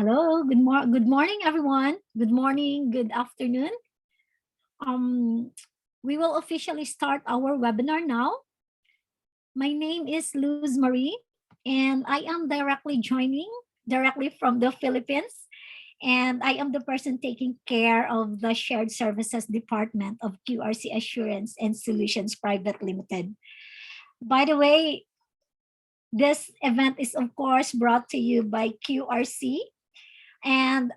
Hello, good morning, everyone. Good morning, good afternoon. We will officially start our webinar now. My name is Luz Marie, and I am directly from the Philippines. And I am the person taking care of the Shared Services Department of QRC Assurance and Solutions Private Limited. By the way, this event is of course brought to you by QRC. And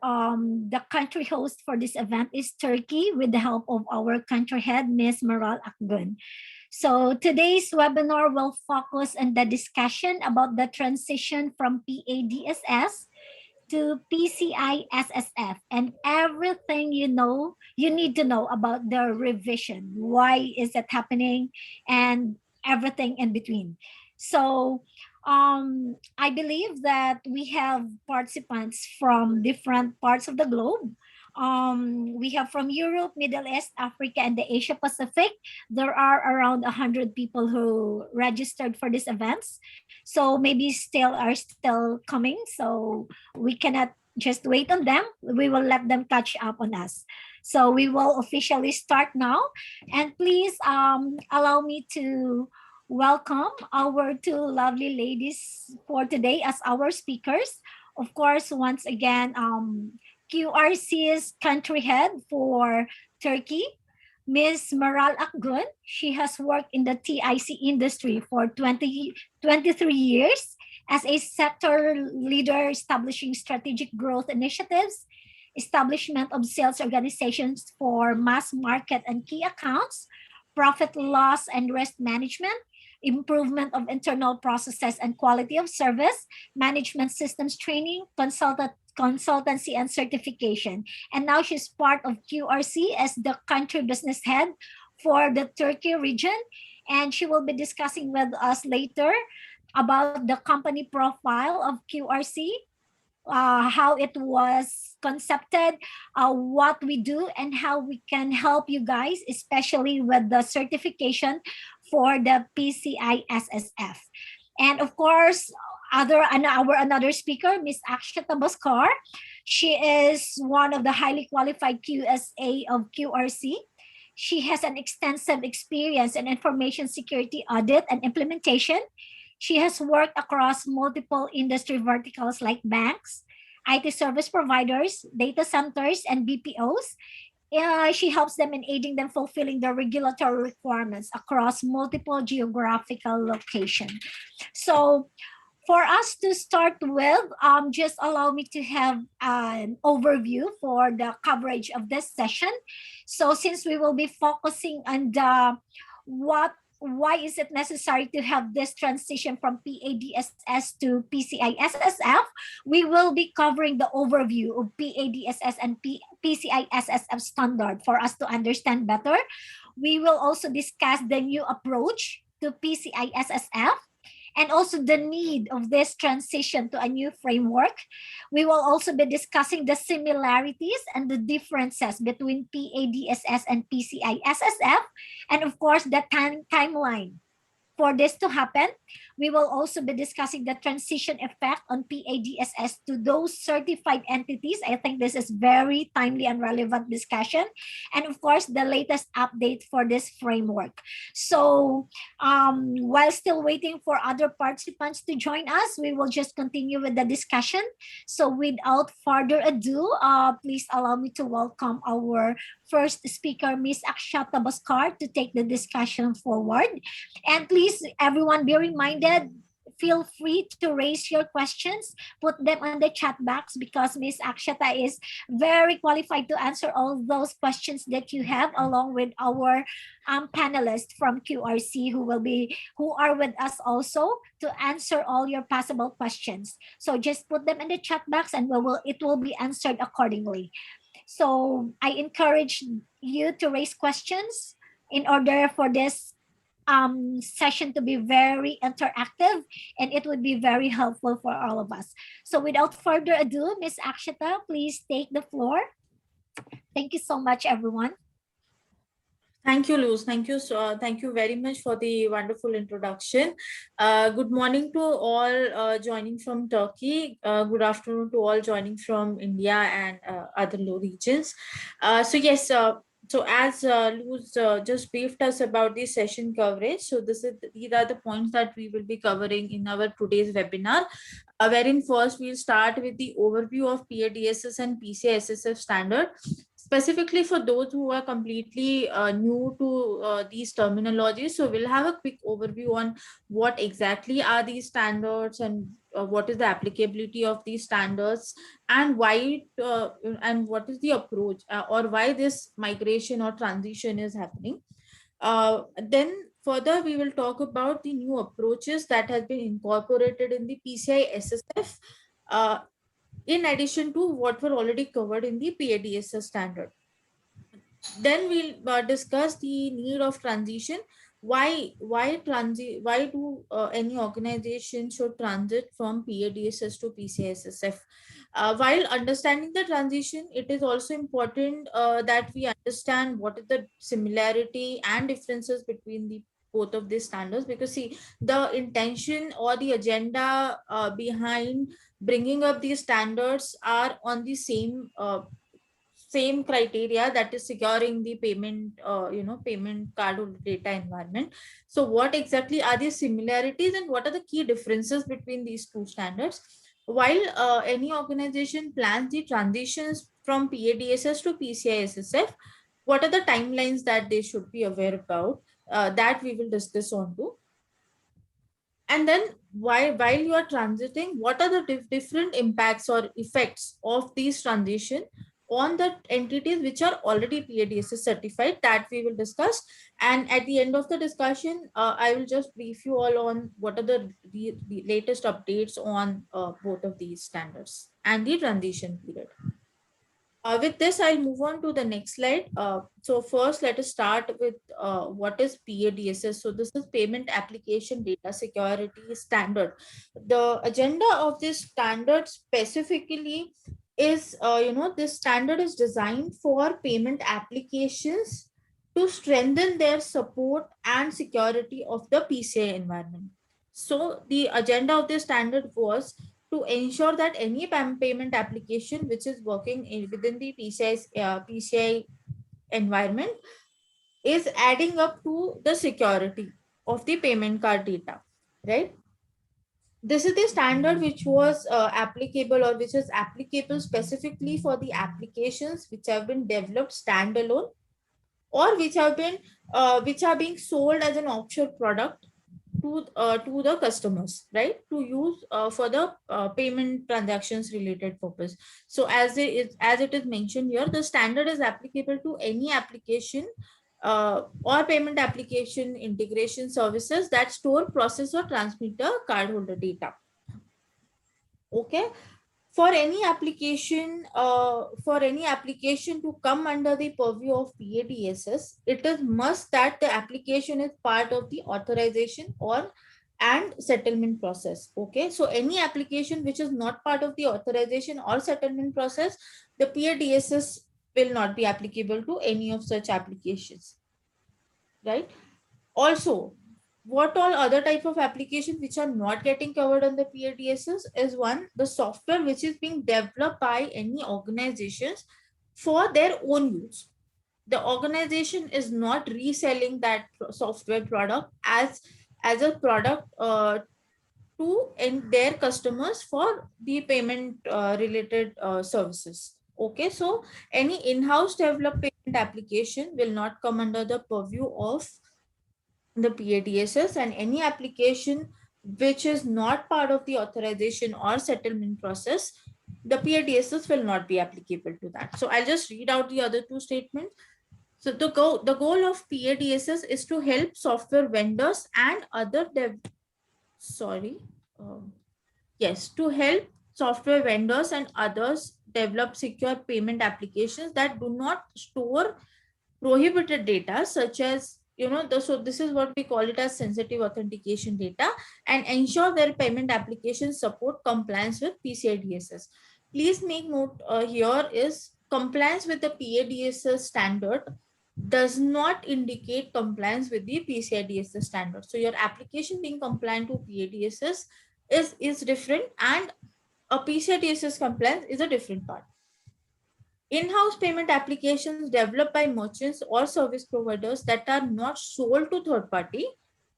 the country host for this event is Turkey with the help of our country head, Ms. Maral Akgun. So today's webinar will focus on the discussion about the transition from PA DSS to PCI SSF and everything you need to know about the revision. Why is it happening and everything in between. So I believe that we have participants from different parts of the globe. We have from Europe, Middle East, Africa, and the Asia Pacific. There are around 100 people who registered for these events. So maybe are still coming. So we cannot just wait on them. We will let them catch up on us. So we will officially start now. And please allow me to welcome our two lovely ladies for today as our speakers. Of course, once again, QRC's country head for Turkey, Ms. Maral Akgun. She has worked in the TIC industry for 23 years as a sector leader, establishing strategic growth initiatives, establishment of sales organizations for mass market and key accounts, profit loss and risk management, improvement of internal processes and quality of service, management systems training, consultancy and certification. And now she's part of QRC as the country business head for the Turkey region. And she will be discussing with us later about the company profile of QRC, how it was concepted, what we do, and how we can help you guys, especially with the certification for the PCI-SSF. And of course, another speaker, Ms. Akshata Bhaskar. She is one of the highly qualified QSA of QRC. She has an extensive experience in information security audit and implementation. She has worked across multiple industry verticals like banks, IT service providers, data centers, and BPOs. She helps them in aiding them fulfilling their regulatory requirements across multiple geographical locations. So for us to start with, just allow me to have an overview for the coverage of this session. So since we will be focusing on why is it necessary to have this transition from PADSS to PCI-SSF, we will be covering the overview of PADSS and PCI-SSF standard for us to understand better. We will also discuss the new approach to PCI-SSF and also the need of this transition to a new framework. We will also be discussing the similarities and the differences between PADSS and PCI-SSF, and of course, the timeline for this to happen. We will also be discussing the transition effect on PADSS to those certified entities. I think this is very timely and relevant discussion. And of course, the latest update for this framework. So while still waiting for other participants to join us, we will just continue with the discussion. So without further ado, please allow me to welcome our first speaker, Ms. Akshata Bhaskar, to take the discussion forward. And please, everyone, be reminded, feel free to raise your questions, put them on the chat box because Ms. Akshata is very qualified to answer all those questions that you have, along with our panelists from QRC who are with us also to answer all your possible questions. So just put them in the chat box and it will be answered accordingly. So I encourage you to raise questions in order for this session to be very interactive, and it would be very helpful for all of us. So without further ado, Ms. Akshata, please take the floor. Thank you so much, everyone. Thank you, Luz. Thank you very much for the wonderful introduction. Good morning to all joining from Turkey. Good afternoon to all joining from India and other low regions. So as Luz just briefed us about the session coverage, so these are the points that we will be covering in our today's webinar. Wherein first we'll start with the overview of PA DSS and PCI-SSF standard, specifically for those who are completely new to these terminologies. So we'll have a quick overview on what exactly are these standards and what is the applicability of these standards, and why and what is the approach or why this migration or transition is happening. Then further, we will talk about the new approaches that has been incorporated in the PCI SSF, in addition to what were already covered in the PADSS standard. Then we'll discuss the need of transition. Why do any organization should transit from PADSS to PCI-SSF? While understanding the transition, it is also important that we understand what is the similarity and differences between the both of these standards, because see, the intention or the agenda behind bringing up these standards are on the same criteria, that is securing the payment card holder data environment. So what exactly are the similarities and what are the key differences between these two standards? While any organization plans the transitions from PADSS to PCI-SSF, what are the timelines that they should be aware about? That we will discuss on to. And then while you are transiting, what are the different impacts or effects of these transition on the entities which are already PADSS certified, that we will discuss. And at the end of the discussion, I will just brief you all on what are the latest updates on both of these standards and the transition period. With this, I'll move on to the next slide. So first, let us start with what is PADSS. So this is Payment Application Data Security Standard. The agenda of this standard specifically is, this standard is designed for payment applications to strengthen their support and security of the PCI environment. So the agenda of this standard was to ensure that any payment application which is working within the PCI environment is adding up to the security of the payment card data, right? This is the standard which was applicable, or which is applicable specifically for the applications which have been developed standalone, or which are being sold as an offshore product to the customers, right, to use for the payment transactions related purpose. So as it is mentioned here, the standard is applicable to any application or payment application integration services that store, process, or transmit the cardholder data. Okay. For any application to come under the purview of PADSS, it is must that the application is part of the authorization or and settlement process. Okay, so any application which is not part of the authorization or settlement process, the PADSS will not be applicable to any of such applications, right? Also, what all other type of applications which are not getting covered on the PADSS is, one, the software which is being developed by any organizations for their own use. The organization is not reselling that software product as a product to their customers for the payment related services. Okay, so any in-house developed payment application will not come under the purview of the PADSS, and any application which is not part of the authorization or settlement process, the PADSS will not be applicable to that. So I'll just read out the other two statements. So the goal of PADSS is to help software vendors and other to help software vendors and others develop secure payment applications that do not store prohibited data, such as, so this is what we call it as sensitive authentication data, and ensure their payment applications support compliance with PCI DSS. Please make note here is compliance with the PADSS standard does not indicate compliance with the PCI DSS standard. So your application being compliant to PA DSS is different, and a PCI DSS compliance is a different part. In-house payment applications developed by merchants or service providers that are not sold to third party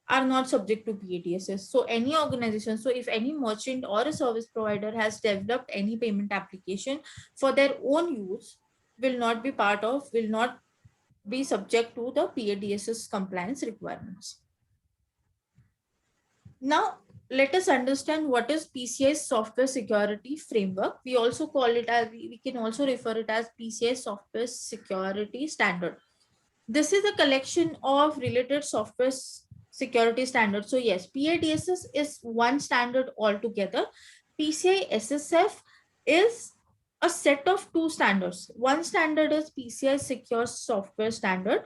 are not subject to PADSS. So any organization, so if any merchant or a service provider has developed any payment application for their own use, will not be subject to the PADSS compliance requirements. Now, let us understand what is PCI Software Security Framework. We also call it as, we can also refer it as PCI Software Security Standard. This is a collection of related software security standards. So yes, PADSS is one standard altogether. PCI-SSF is a set of two standards. One standard is PCI Secure Software Standard,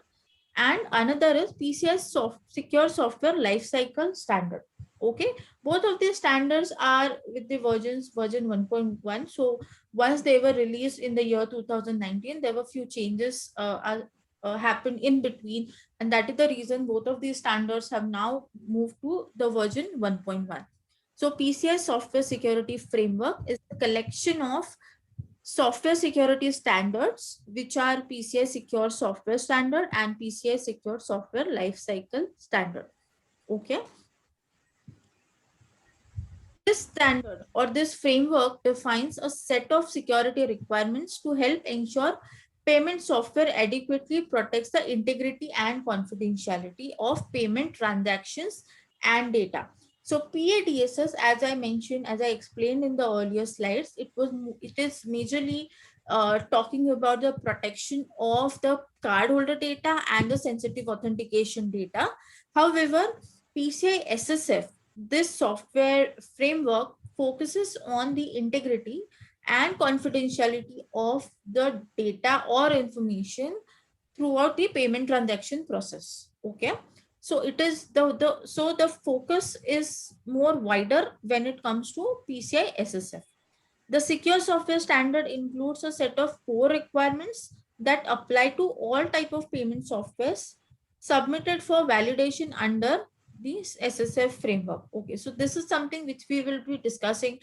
and another is PCI Secure Software Lifecycle Standard. Okay, both of these standards are with the version 1.1. So once they were released in the year 2019, there were few changes happened in between, and that is the reason both of these standards have now moved to the version 1.1. So PCI Software Security Framework is a collection of software security standards, which are PCI Secure Software Standard and PCI Secure Software Lifecycle Standard. Okay. This standard or this framework defines a set of security requirements to help ensure payment software adequately protects the integrity and confidentiality of payment transactions and data. So PADSS, as I mentioned, as I explained in the earlier slides, it is majorly talking about the protection of the cardholder data and the sensitive authentication data. However, PCI-SSF, this software framework, focuses on the integrity and confidentiality of the data or information throughout the payment transaction process. Okay, so it is the focus is more wider when it comes to PCI SSF. The secure software standard includes a set of core requirements that apply to all type of payment softwares submitted for validation under this SSF framework. Okay, so this is something which we will be discussing.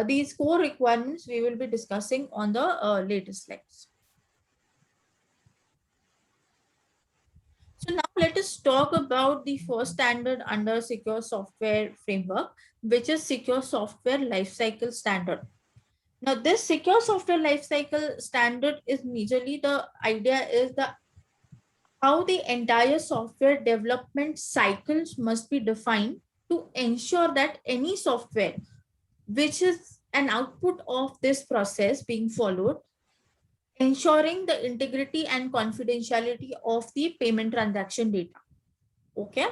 These core requirements we will be discussing on the latest slides. So now let us talk about the first standard under secure software framework, which is secure software lifecycle standard. Now this secure software lifecycle standard is majorly, the idea is the how the entire software development cycles must be defined to ensure that any software which is an output of this process being followed, ensuring the integrity and confidentiality of the payment transaction data. Okay,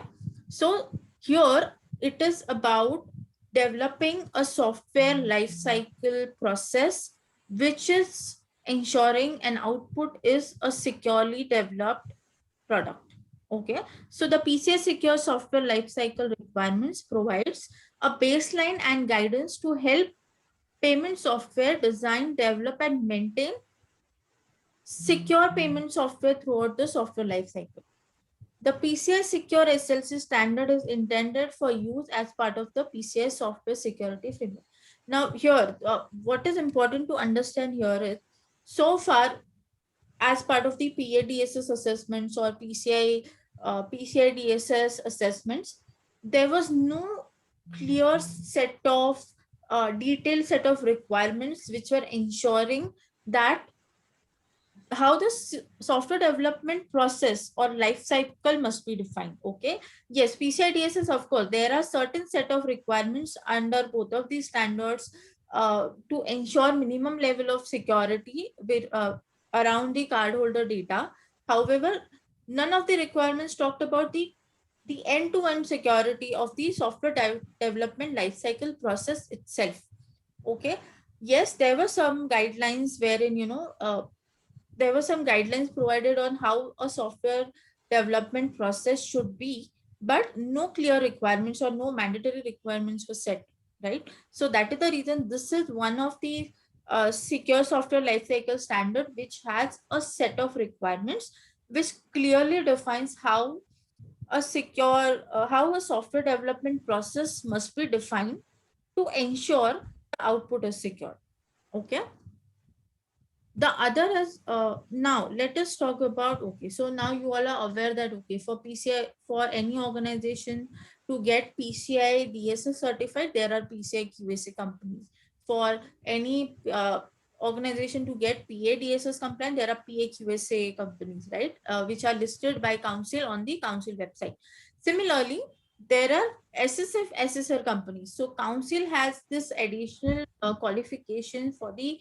so here it is about developing a software lifecycle process which is ensuring an output is a securely developed product. Okay, so the PCI Secure Software Lifecycle requirements provides a baseline and guidance to help payment software design, develop, and maintain secure payment software throughout the software lifecycle. The PCI Secure SLC standard is intended for use as part of the PCI Software Security Framework. Now, here, what is important to understand here is, so far, as part of the PADSS assessments or PCI DSS assessments, there was no clear set of detailed set of requirements which were ensuring that how the software development process or life cycle must be defined. Okay, yes, PCI DSS, of course, there are certain set of requirements under both of these standards to ensure minimum level of security with around the cardholder data. However, none of the requirements talked about the end-to-end security of the software development lifecycle process itself. Okay, yes, there were some guidelines wherein, there were some guidelines provided on how a software development process should be, but no clear requirements or no mandatory requirements were set, right? So that is the reason this is one of the secure software lifecycle standard which has a set of requirements which clearly defines how a software development process must be defined to ensure the output is secure. Okay. The other is, now let us talk about, okay, so now you all are aware that, okay, for PCI, for any organization to get PCI DSS certified, there are PCI QSA companies. For any organization to get PA DSS compliant, there are PA QSA companies, right, which are listed by council on the council website. Similarly, there are SSF SSR companies. So council has this additional qualification for the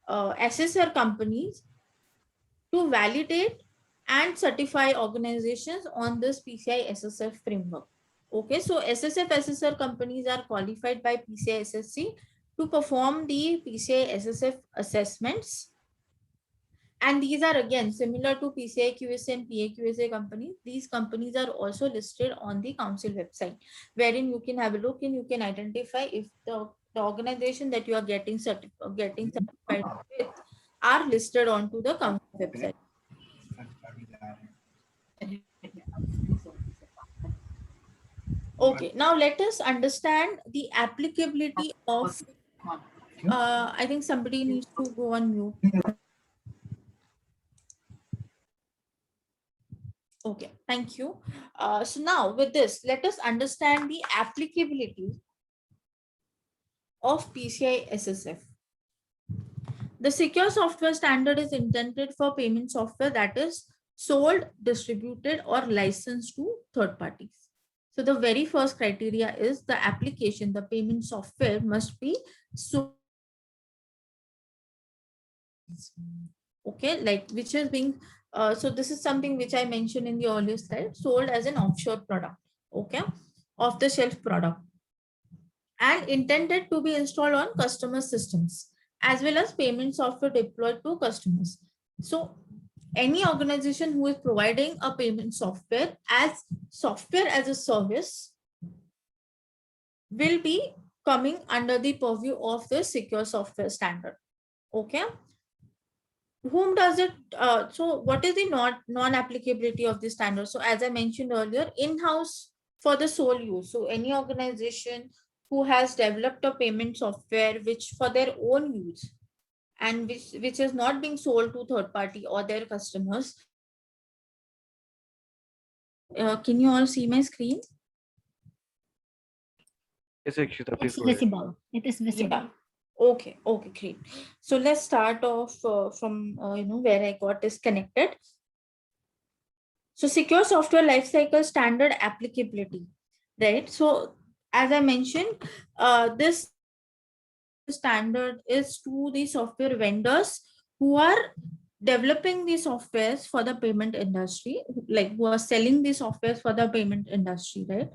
SSR companies to validate and certify organizations on this PCI SSF framework. Okay, so SSF SSR companies are qualified by PCI SSC to perform the PCI SSF assessments. And these are again similar to PCI QSA and PA QSA companies. These companies are also listed on the council website, wherein you can have a look and you can identify if the organization that you are getting certified with are listed onto the council website. Okay, now let us understand the applicability of, I think somebody needs to go on mute. Okay, thank you. So now with this, let us understand the applicability of PCI SSF. The secure software standard is intended for payment software that is sold, distributed, or licensed to third parties. So the very first criteria is the application, the payment software must be sold. Okay, like which is being, so this is something which I mentioned in the earlier slide, sold as an offshore product, okay, off the shelf product, and intended to be installed on customer systems as well as payment software deployed to customers. So any organization who is providing a payment software as a service will be coming under the purview of the secure software standard. Okay. Whom does it, so what is the non-applicability of the standard? So as I mentioned earlier, in-house for the sole use. So any organization who has developed a payment software which for their own use and which is not being sold to third party or their customers. Can you all see my screen? Yes, Akshita, please It's go ahead. visible. It is visible. Yeah. Okay, great. So let's start off from where I got disconnected. So secure software lifecycle standard applicability, right? So as I mentioned, this standard is to the software vendors who are developing the softwares for the payment industry, like who are selling the softwares for the payment industry, right?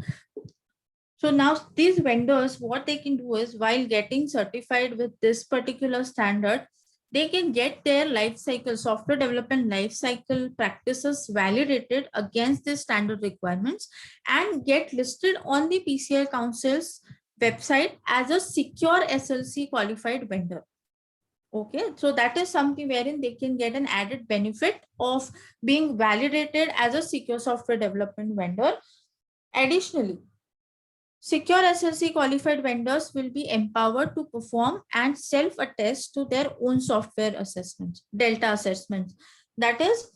So now these vendors, what they can do is while getting certified with this particular standard, they can get their life cycle, software development life cycle practices validated against the standard requirements and get listed on the PCI Council's website as a secure SLC qualified vendor. Okay, so that is something wherein they can get an added benefit of being validated as a secure software development vendor. Additionally, secure SLC qualified vendors will be empowered to perform and self-attest to their own software assessments, delta assessments. That is,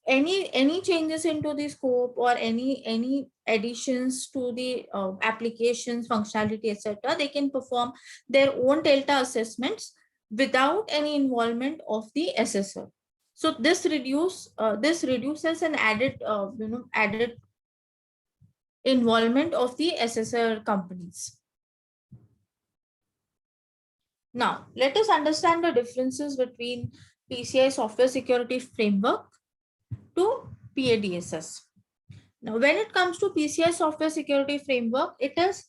any changes into the scope or any additions to the applications, functionality, etc., they can perform their own delta assessments without any involvement of the assessor. So this reduces an added added involvement of the assessor companies. Now, let us understand the differences between PCI Software Security Framework to PA DSS. Now, when it comes to PCI Software Security Framework, it is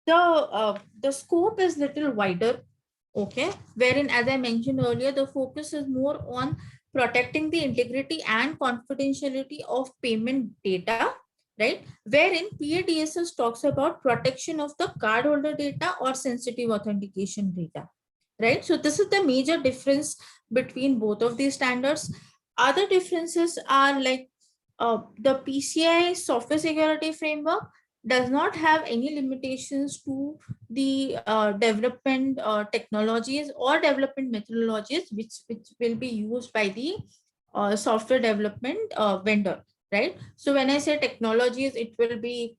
the scope is little wider, okay, wherein, as I mentioned earlier, the focus is more on protecting the integrity and confidentiality of payment data, right? Wherein PADSS talks about protection of the cardholder data or sensitive authentication data, right? So this is the major difference between both of these standards. Other differences are like the PCI Software Security Framework does not have any limitations to the development technologies or development methodologies which will be used by the software development vendor, right? So when I say technologies, it will be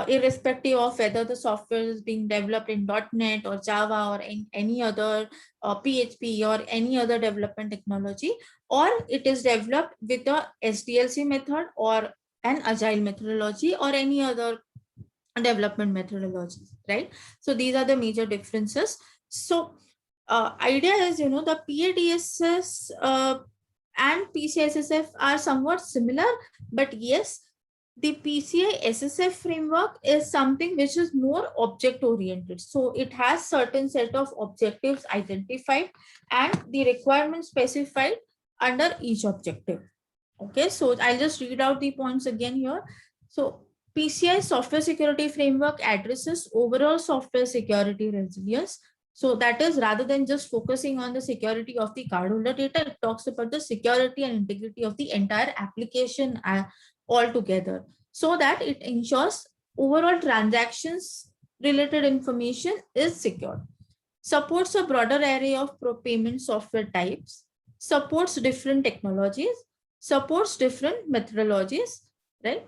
irrespective of whether the software is being developed in .NET or Java or any other PHP or any other development technology, or it is developed with the SDLC method or an agile methodology or any other development methodologies, right? So these are the major differences. So idea is, the PADSS and PCI-SSF are somewhat similar, but yes, the PCI-SSF framework is something which is more object oriented. So it has certain set of objectives identified and the requirements specified under each objective. Okay, so I'll just read out the points again here. So PCI Software Security Framework addresses overall software security resilience. So that is, rather than just focusing on the security of the cardholder data, it talks about the security and integrity of the entire application altogether, so that it ensures overall transactions related information is secure. Supports a broader array of payment software types, supports different technologies, supports different methodologies, right?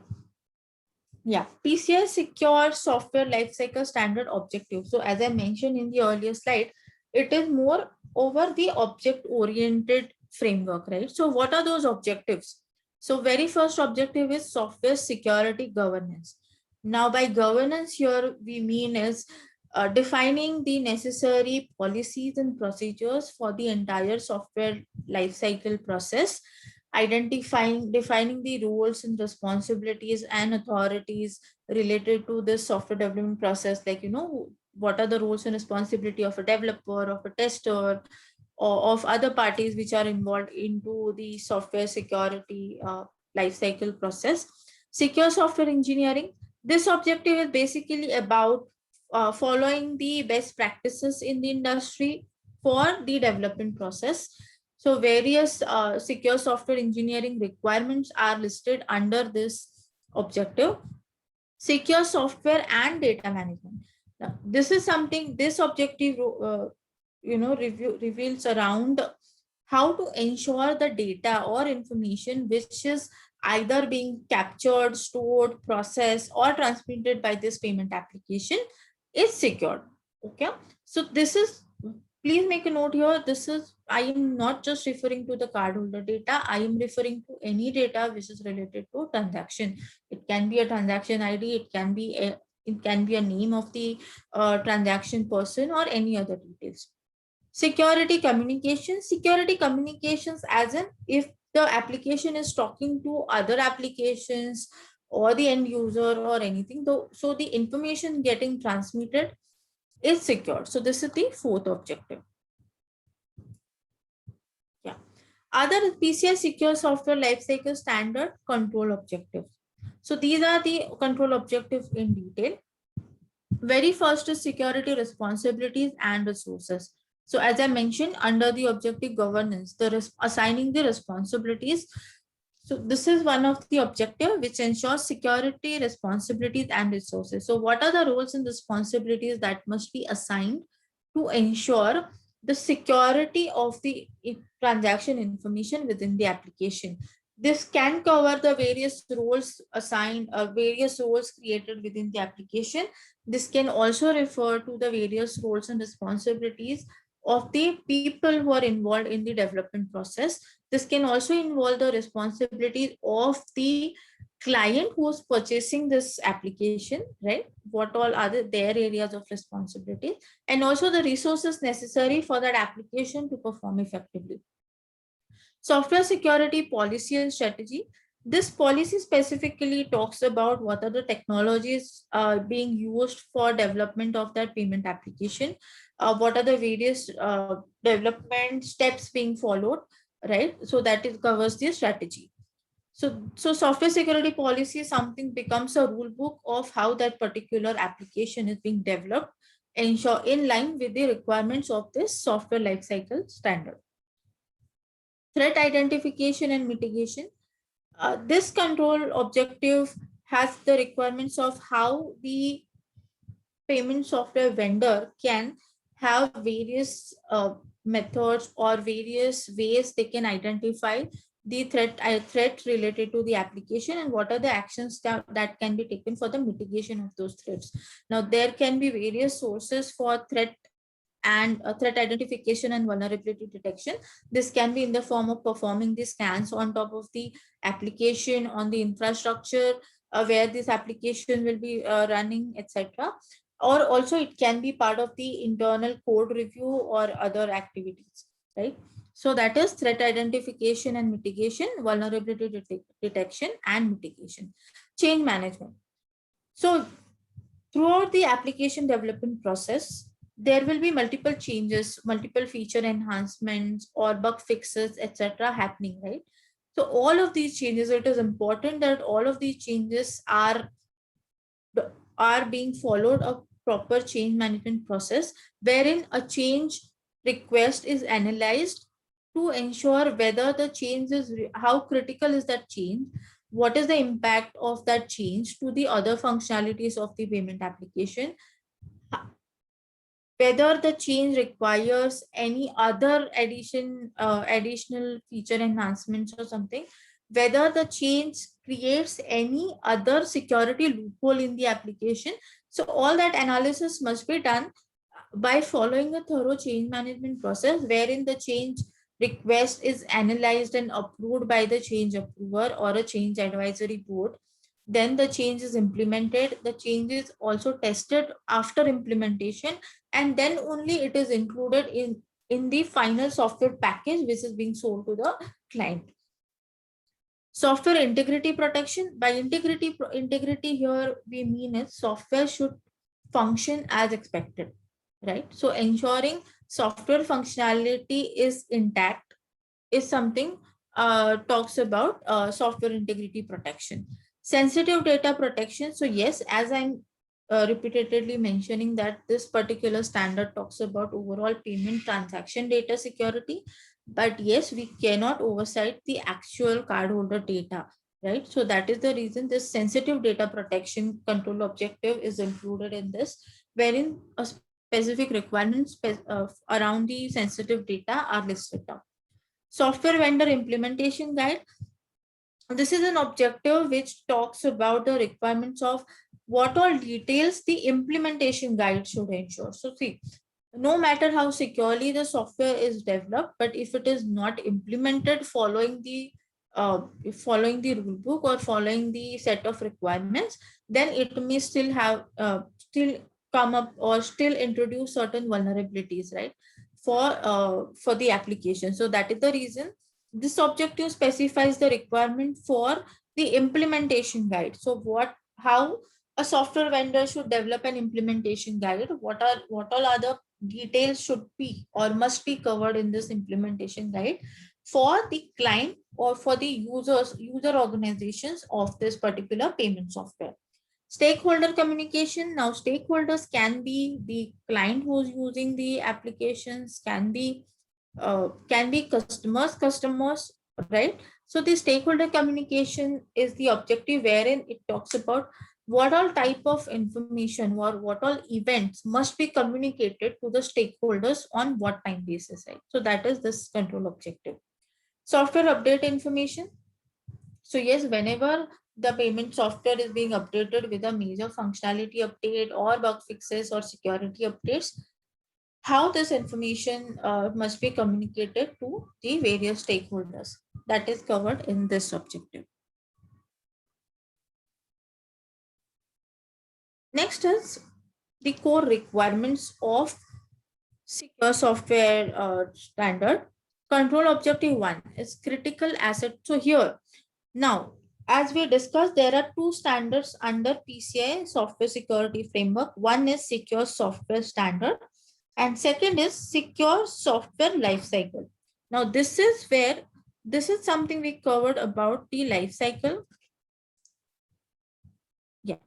Yeah, PCI Secure Software Lifecycle Standard Objective. So as I mentioned in the earlier slide, it is more over the object-oriented framework, right? So what are those objectives? So very first objective is software security governance. Now by governance here, we mean is defining the necessary policies and procedures for the entire software lifecycle process, defining the roles and responsibilities and authorities related to this software development process, like what are the roles and responsibility of a developer, of a tester, or of other parties which are involved into the software security life cycle process. Secure software engineering, this objective is basically about following the best practices in the industry for the development process. So various secure software engineering requirements are listed under this objective. Secure software and data management. Now, this is something, this objective reveals around how to ensure the data or information which is either being captured, stored, processed, or transmitted by this payment application is secured. Okay, so this is, please make a note here, this is, I am not just referring to the cardholder data, I am referring to any data which is related to transaction. It can be a transaction ID, it can be a name of the transaction person or any other details. Security communications, as in if the application is talking to other applications or the end user or anything, though, so the information getting transmitted is secure. So this is the fourth objective. Yeah. Other PCI Secure Software Lifecycle Standard control objectives. So these are the control objectives in detail. Very first is security responsibilities and resources. So as I mentioned, under the objective governance, assigning the responsibilities. So this is one of the objective which ensures security, responsibilities, and resources. So what are the roles and responsibilities that must be assigned to ensure the security of the transaction information within the application? This can cover the various roles assigned, various roles created within the application. This can also refer to the various roles and responsibilities of the people who are involved in the development process. This can also involve the responsibilities of the client who is purchasing this application, right? What all are their areas of responsibility, and also the resources necessary for that application to perform effectively. Software security policy and strategy. This policy specifically talks about what are the technologies being used for development of that payment application, what are the various development steps being followed, right? So that it covers the strategy. So software security policy is something becomes a rule book of how that particular application is being developed, ensure in line with the requirements of this software lifecycle standard. Threat identification and mitigation. This control objective has the requirements of how the payment software vendor can have various methods or various ways they can identify the threat related to the application, and what are the actions that can be taken for the mitigation of those threats. Now there can be various sources for threat and threat identification and vulnerability detection. This can be in the form of performing the scans on top of the application, on the infrastructure where this application will be running, etc. Or also it can be part of the internal code review or other activities, right? So that is threat identification and mitigation, vulnerability detection and mitigation. Change management. So throughout the application development process, there will be multiple changes, multiple feature enhancements or bug fixes, etc. happening, right? So all of these changes, it is important that all of these changes are being followed a proper change management process, wherein a change request is analyzed to ensure whether the change is how critical is that change, what is the impact of that change to the other functionalities of the payment application, whether the change requires any other additional feature enhancements or something, whether the change creates any other security loophole in the application. So all that analysis must be done by following a thorough change management process, wherein the change request is analyzed and approved by the change approver or a change advisory board. Then the change is implemented. The change is also tested after implementation, and then only it is included in the final software package which is being sold to the client. Software integrity protection. By integrity here we mean is software should function as expected, right? So ensuring software functionality is intact is something talks about software integrity protection. Sensitive data protection. So yes, as I'm repeatedly mentioning that this particular standard talks about overall payment transaction data security, but yes, we cannot oversight the actual cardholder data, right? So that is the reason this sensitive data protection control objective is included in this, wherein a specific requirements around the sensitive data are listed down. Software vendor implementation guide. This is an objective which talks about the requirements of what all details the implementation guide should ensure. So see, no matter how securely the software is developed, but if it is not implemented following the rule book or following the set of requirements, then it may still come up or still introduce certain vulnerabilities, right, for the application. So that is the reason this objective specifies the requirement for the implementation guide. So how a software vendor should develop an implementation guide, what all other details should be or must be covered in this implementation guide for the client or for the user organizations of this particular payment software. Stakeholder communication. Now stakeholders can be the client who's using the applications, can be customers, right? So the stakeholder communication is the objective wherein it talks about what all type of information or what all events must be communicated to the stakeholders on what time basis, right? So that is this control objective. Software update information. So yes, whenever the payment software is being updated with a major functionality update or bug fixes or security updates, how this information must be communicated to the various stakeholders, that is covered in this objective. Next is the core requirements of secure software standard. Control objective 1 is critical asset. So here, now, as we discussed, there are two standards under PCI Software Security Framework. One is Secure Software Standard, and second is Secure Software Lifecycle. Now, this is something we covered about the lifecycle. Yeah.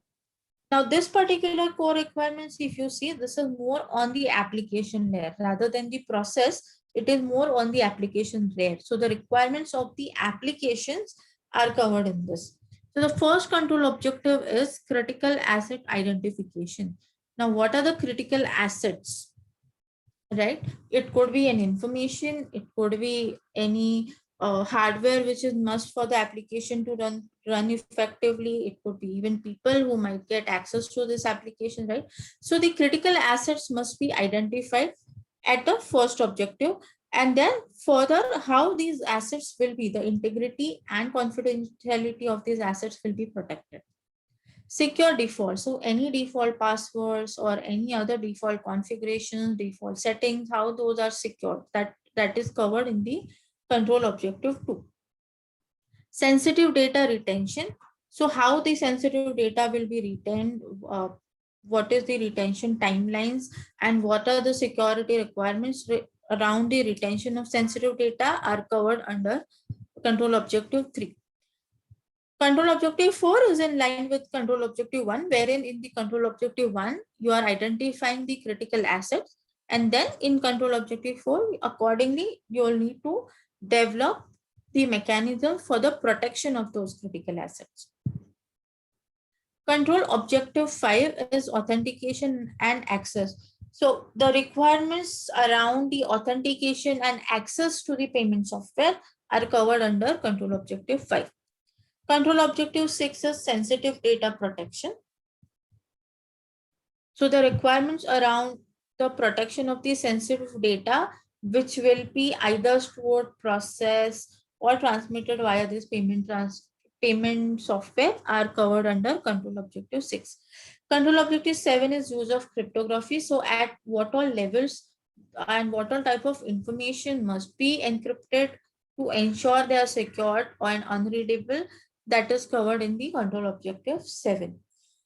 Now, this particular core requirements, if you see, this is more on the application layer rather than the process. It is more on the application layer. So the requirements of the applications are covered in this. So the first control objective is critical asset identification. Now, what are the critical assets? Right, it could be an information, it could be any hardware which is must for the application to run effectively. It could be even people who might get access to this application, right? So the critical assets must be identified at the first objective, and then further how these assets will be, the integrity and confidentiality of these assets will be protected. Secure default, so any default passwords or any other default configurations, default settings, how those are secured, that is covered in the control objective 2. Sensitive data retention, so how the sensitive data will be retained, what is the retention timelines, and what are the security requirements around the retention of sensitive data are covered under control objective 3. Control objective 4 is in line with control objective 1, wherein in the control objective 1, you are identifying the critical assets. And then in control objective 4, accordingly, you will need to develop the mechanism for the protection of those critical assets. Control objective 5 is authentication and access. So the requirements around the authentication and access to the payment software are covered under control objective 5. Control objective 6 is sensitive data protection. So the requirements around the protection of the sensitive data, which will be either stored, processed, or transmitted via this payment software are covered under control objective 6. Control objective 7 is use of cryptography. So at what all levels and what all type of information must be encrypted to ensure they are secured and unreadable, that is covered in the control objective 7.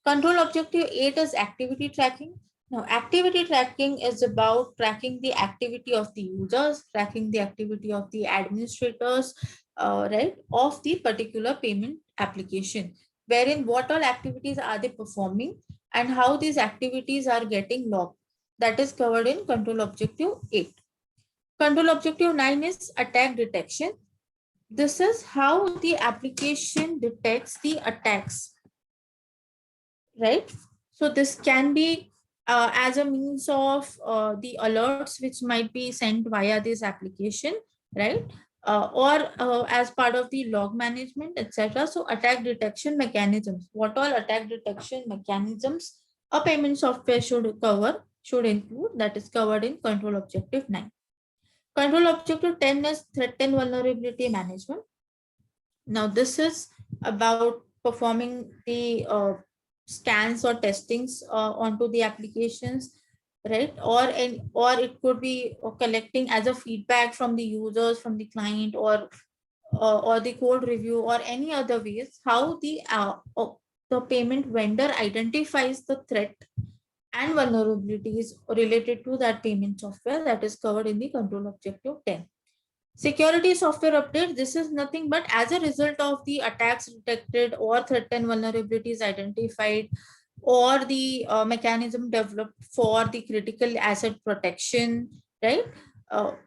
Control objective 8 is activity tracking. Now, activity tracking is about tracking the activity of the users, tracking the activity of the administrators, right, of the particular payment application, wherein what all activities are they performing and how these activities are getting logged. That is covered in control objective 8. Control objective 9 is attack detection. This is how the application detects the attacks, right? So this can be as a means of the alerts which might be sent via this application, right? Or as part of the log management, etc. So attack detection mechanisms. What all attack detection mechanisms a payment software should include, that is covered in control objective 9. Control objective 10 is threat and vulnerability management. Now this is about performing the scans or testings onto the applications, right? Or it could be collecting as a feedback from the users, from the client, or the code review, or any other ways how the payment vendor identifies the threat and vulnerabilities related to that payment software, that is covered in the control objective 10. Security software update, this is nothing but as a result of the attacks detected or threat and vulnerabilities identified, or the mechanism developed for the critical asset protection, right?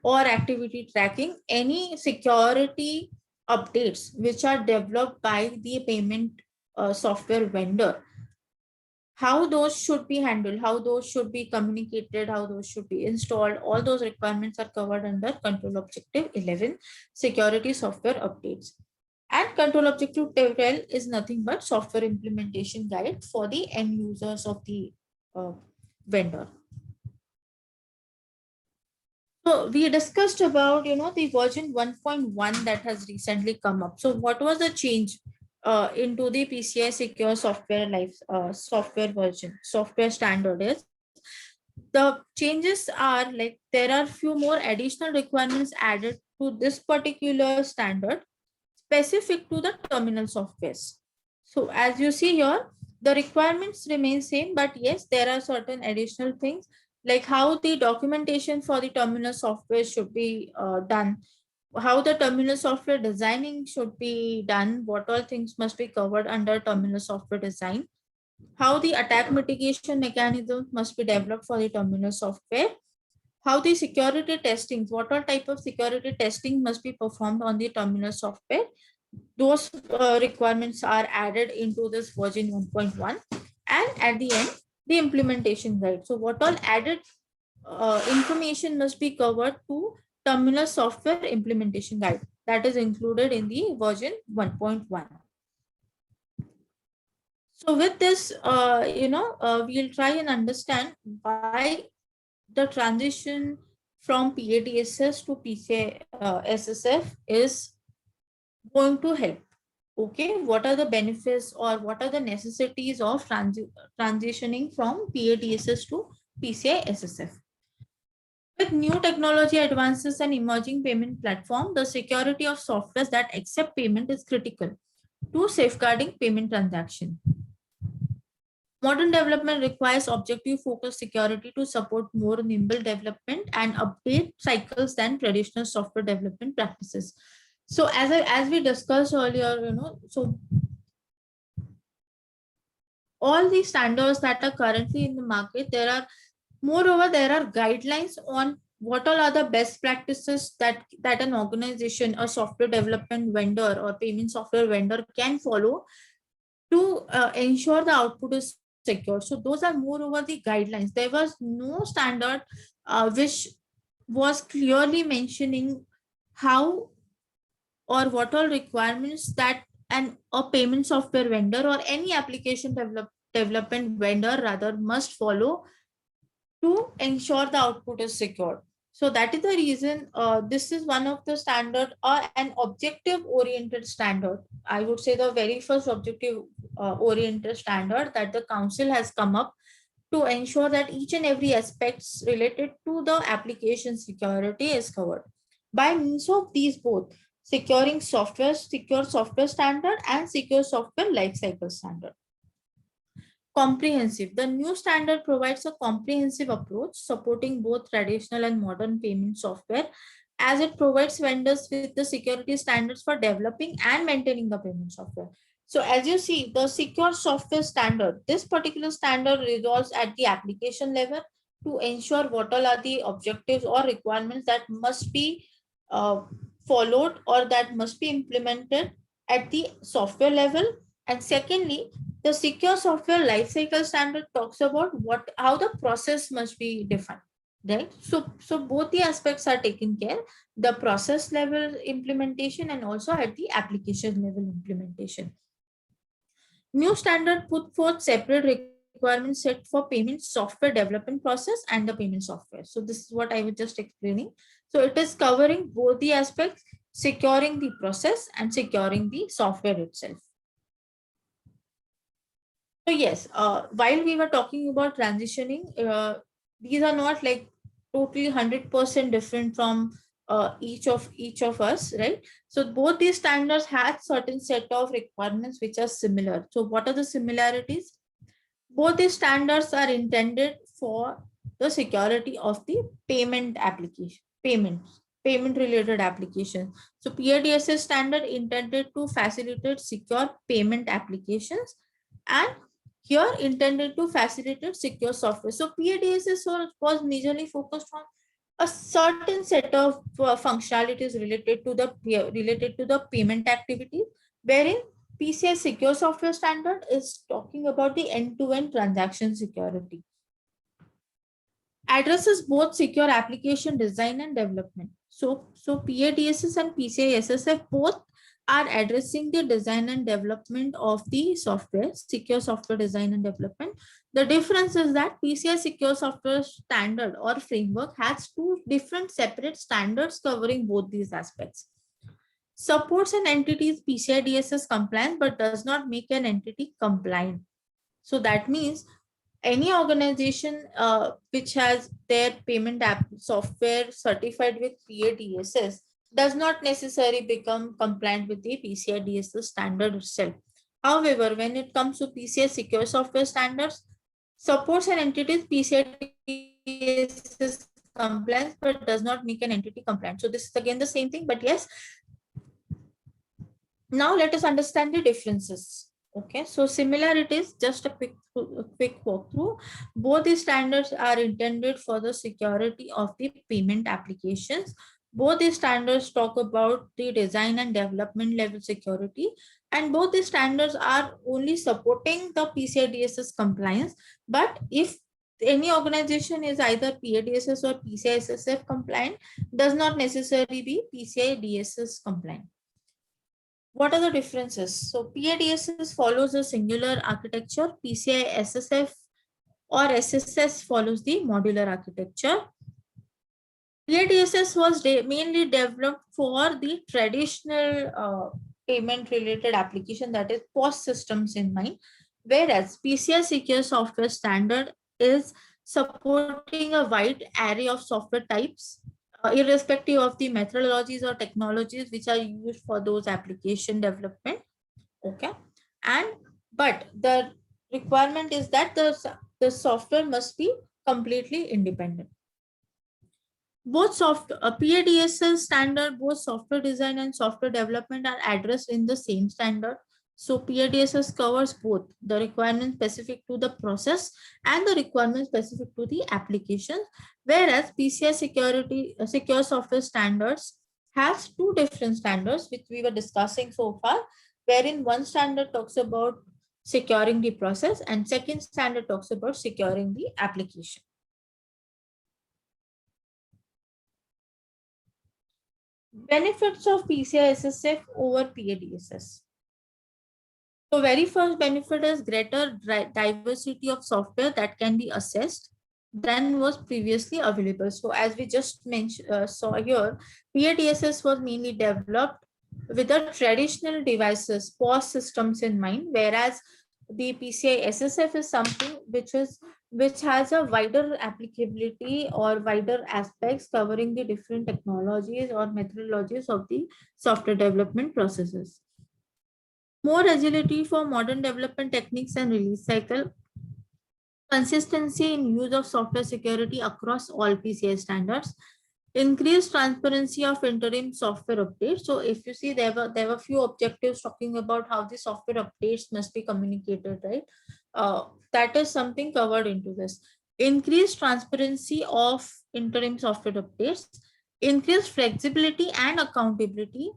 Or activity tracking, any security updates which are developed by the payment software vendor, how those should be handled, how those should be communicated, how those should be installed, all those requirements are covered under control objective 11, security software updates. And control objective 12 is nothing but software implementation guide for the end users of the vendor. So we discussed about, the version 1.1 that has recently come up. So what was the change into the PCI secure software version, software standard is? The changes are like there are few more additional requirements added to this particular standard specific to the terminal softwares. So as you see here, the requirements remain same, but yes, there are certain additional things like how the documentation for the terminal software should be done, how the terminal software designing should be done, what all things must be covered under terminal software design, how the attack mitigation mechanisms must be developed for the terminal software, how the security testings, what all type of security testing must be performed on the terminal software. Those requirements are added into this version 1.1. And at the end, the implementation guide. So what all added information must be covered to terminal software implementation guide, that is included in the version 1.1. So with this, we'll try and understand why the transition from PADSS to PCI SSF is going to help. Okay, what are the benefits or what are the necessities of transitioning from PADSS to PCI SSF? With new technology advances and emerging payment platform, the security of softwares that accept payment is critical to safeguarding payment transaction. Modern development requires objective focused security to support more nimble development and update cycles than traditional software development practices. So as we discussed earlier, so all these standards that are currently in the market, there are guidelines on what all are the best practices that an organization, a software development vendor or payment software vendor can follow to ensure the output is secure. So those are moreover the guidelines. There was no standard which was clearly mentioning how or what all requirements that a payment software vendor or any application development vendor rather must follow to ensure the output is secure. So that is the reason this is one of the standard or an objective oriented standard. I would say the very first objective oriented standard that the council has come up to ensure that each and every aspects related to the application security is covered. By means of these both, securing software, secure software standard and secure software lifecycle standard. Comprehensive. The new standard provides a comprehensive approach supporting both traditional and modern payment software, as it provides vendors with the security standards for developing and maintaining the payment software. So as you see, the secure software standard, this particular standard resolves at the application level to ensure what all are the objectives or requirements that must be followed or that must be implemented at the software level. And secondly, the secure software lifecycle standard talks about how the process must be defined, right? So both the aspects are taken care, the process level implementation and also at the application level implementation. New standard put forth separate requirements set for payment software development process and the payment software. So this is what I was just explaining. So it is covering both the aspects, securing the process and securing the software itself. So yes, while we were talking about transitioning, these are not like totally 100% different from each of us, right? So both these standards have certain set of requirements which are similar. So what are the similarities? Both these standards are intended for the security of the payment application, payment related applications. So PADSS standard intended to facilitate secure payment applications, and here intended to facilitate secure software. So PADSS was majorly focused on a certain set of functionalities related to the payment activity, wherein PCI Secure Software Standard is talking about the end-to-end transaction security. Addresses both secure application design and development. So PADSS and PCI SSF both are addressing the design and development of the software, secure software design and development. The difference is that PCI Secure Software Standard or Framework has two different separate standards covering both these aspects. Supports an entity's PCI DSS compliance but does not make an entity compliant. So that means any organization which has their payment app software certified with PA-DSS does not necessarily become compliant with the PCI DSS standard itself. However, when it comes to PCI Secure Software Standards, supports an entity's PCI DSS compliance but does not make an entity compliant. So this is again the same thing, but yes. Now let us understand the differences. Okay, so similarities, just a quick walkthrough. Both the standards are intended for the security of the payment applications. Both the standards talk about the design and development level security, and both the standards are only supporting the PCI DSS compliance. But if any organization is either PA DSS or PCI SSF compliant, does not necessarily be PCI DSS compliant. What are the differences? So PADSS follows a singular architecture. PCI SSF or SSS follows the modular architecture. PADSS was mainly developed for the traditional payment related application, that is POS systems in mind, whereas PCI Secure Software Standard is supporting a wide array of software types, irrespective of the methodologies or technologies which are used for those application development. Okay, and but the requirement is that the software must be completely independent. Both PADSS standard, both software design and software development are addressed in the same standard. So PADSS covers both the requirements specific to the process and the requirements specific to the application, whereas PCI secure software standards has two different standards which we were discussing so far, wherein one standard talks about securing the process and second standard talks about securing the application. Benefits of PCI SSF over PADSS. So very first benefit is greater diversity of software that can be assessed than was previously available. So as we just mentioned, saw here, PADSS was mainly developed with the traditional devices, POS systems in mind, whereas the PCI SSF is something which has a wider applicability or wider aspects covering the different technologies or methodologies of the software development processes. More agility for modern development techniques and release cycle, consistency in use of software security across all PCI standards, increased transparency of interim software updates. So if you see, there were few objectives talking about how the software updates must be communicated, right? That is something covered into this. Increased transparency of interim software updates, increased flexibility and accountability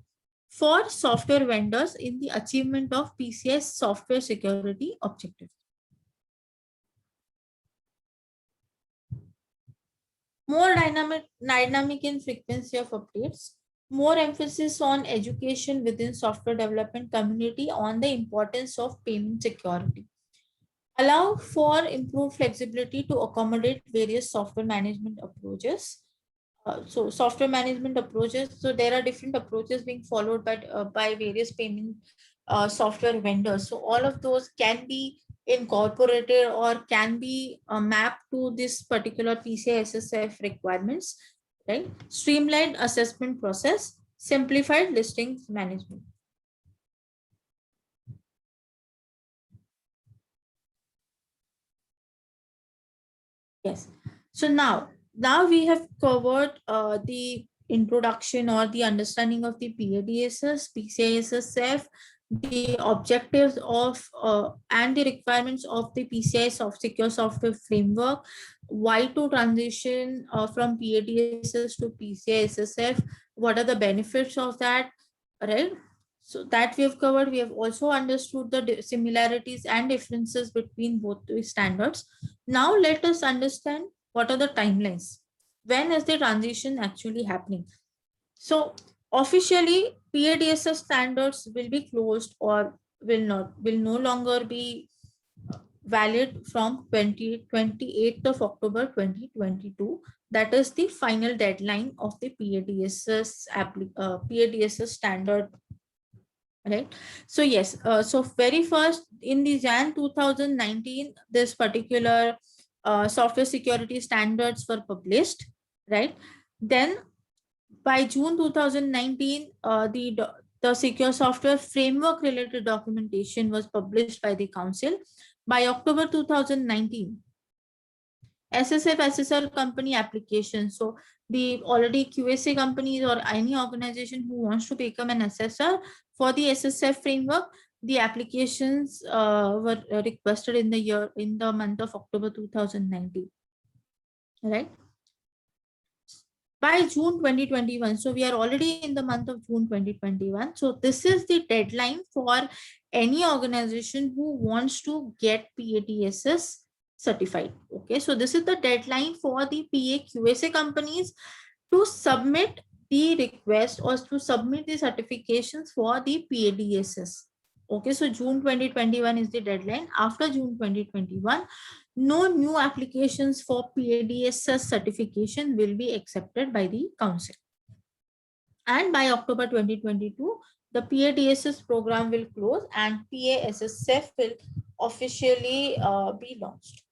for software vendors in the achievement of PCI software security objectives. More dynamic in frequency of updates, more emphasis on education within software development community on the importance of payment security, allow for improved flexibility to accommodate various software management approaches. So software management approaches, so there are different approaches being followed by various payment software vendors. So all of those can be incorporated or can be mapped to this particular PCI SSF requirements, right? Streamlined assessment process, simplified listings management. Yes. So now we have covered the introduction or the understanding of the PADSS, PCI-SSF, the objectives of and the requirements of the PCI Secure Software Framework, why to transition from PADSS to PCI-SSF, what are the benefits of that, right? So that we have covered. We have also understood the similarities and differences between both the standards. Now let us understand what are the timelines. When is the transition actually happening? So officially PADSS standards will be closed or will no longer be valid from 28th of October 2022. That is the final deadline of the PADSS standard, right? So yes, so very first in the Jan 2019, this particular software security standards were published, right? Then by June 2019, the secure software framework related documentation was published by the council. By October 2019, SSF SSL company application. So the already QSA companies or any organization who wants to become an assessor for the SSF framework, the applications were requested in the month of October 2019, right? By June 2021, so we are already in the month of June 2021. So this is the deadline for any organization who wants to get PADSS certified. Okay, so this is the deadline for the PA companies to submit the request or to submit the certifications for the PADSS. Okay, so June 2021 is the deadline. After June 2021, no new applications for PADSS certification will be accepted by the council. And by October 2022, the PADSS program will close and PASSF will officially be launched.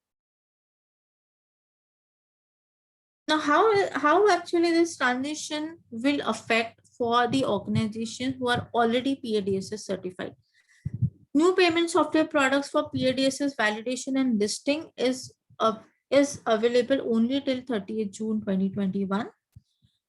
Now, how actually this transition will affect for the organizations who are already PADSS certified? New payment software products for PADSS validation and listing is available only till 30th June 2021.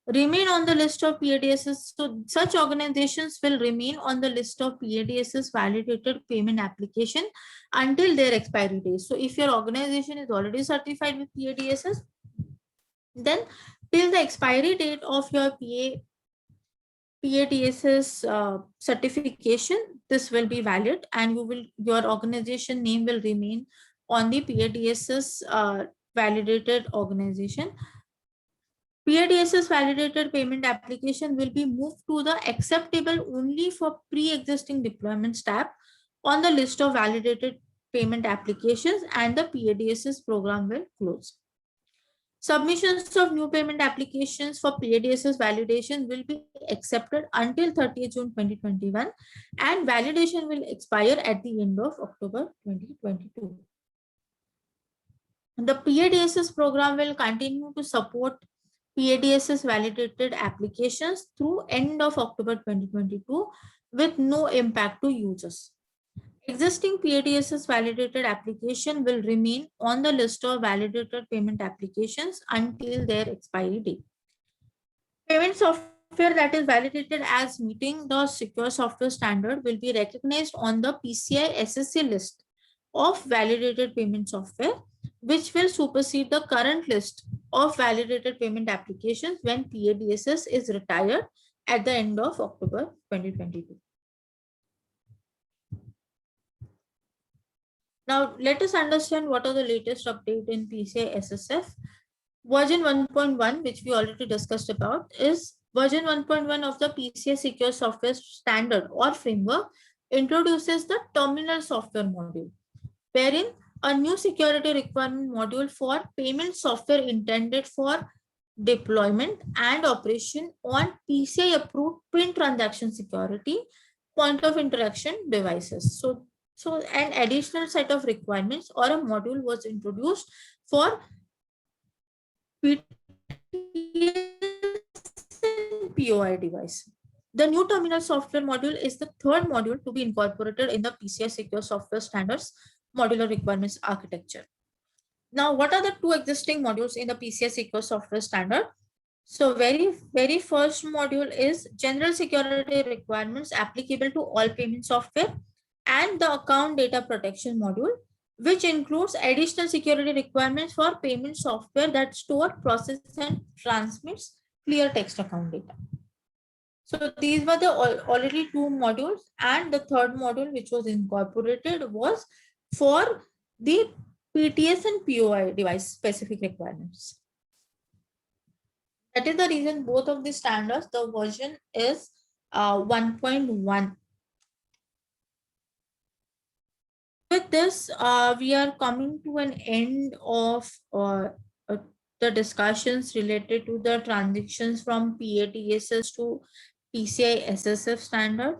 Remain on the list of PADSS. So such organizations will remain on the list of PADSS validated payment application until their expiry date. So if your organization is already certified with PADSS, then till the expiry date of your PADSS certification, this will be valid, and your organization name will remain on the PADSS validated organization. PADSS validated payment application will be moved to the acceptable only for pre-existing deployments tab on the list of validated payment applications, and the PADSS program will close. Submissions of new payment applications for PADSS validation will be accepted until 30th June 2021, and validation will expire at the end of October 2022. The PADSS program will continue to support PADSS validated applications through end of October 2022 with no impact to users. Existing PADSS validated application will remain on the list of validated payment applications until their expiry date. Payment software that is validated as meeting the secure software standard will be recognized on the PCI-SSF list of validated payment software, which will supersede the current list of validated payment applications when PADSS is retired at the end of October 2022. Now, let us understand what are the latest update in PCI-SSF. Version 1.1, which we already discussed about, is version 1.1 of the PCI Secure Software Standard or Framework introduces the terminal software module, wherein a new security requirement module for payment software intended for deployment and operation on PCI approved pin transaction security point of interaction devices. So an additional set of requirements or a module was introduced for POI device. The new terminal software module is the third module to be incorporated in the PCI Secure Software Standards Modular Requirements Architecture. Now, what are the two existing modules in the PCI Secure Software Standard? So very first module is General Security Requirements applicable to all payment software, and the Account Data Protection module, which includes additional security requirements for payment software that store, processes, and transmits clear text account data. So these were the already two modules, and the third module which was incorporated was for the PTS and POI device specific requirements. That is the reason both of the standards, the version is 1.1. With this, we are coming to an end of the discussions related to the transitions from PADSS to PCI-SSF standard.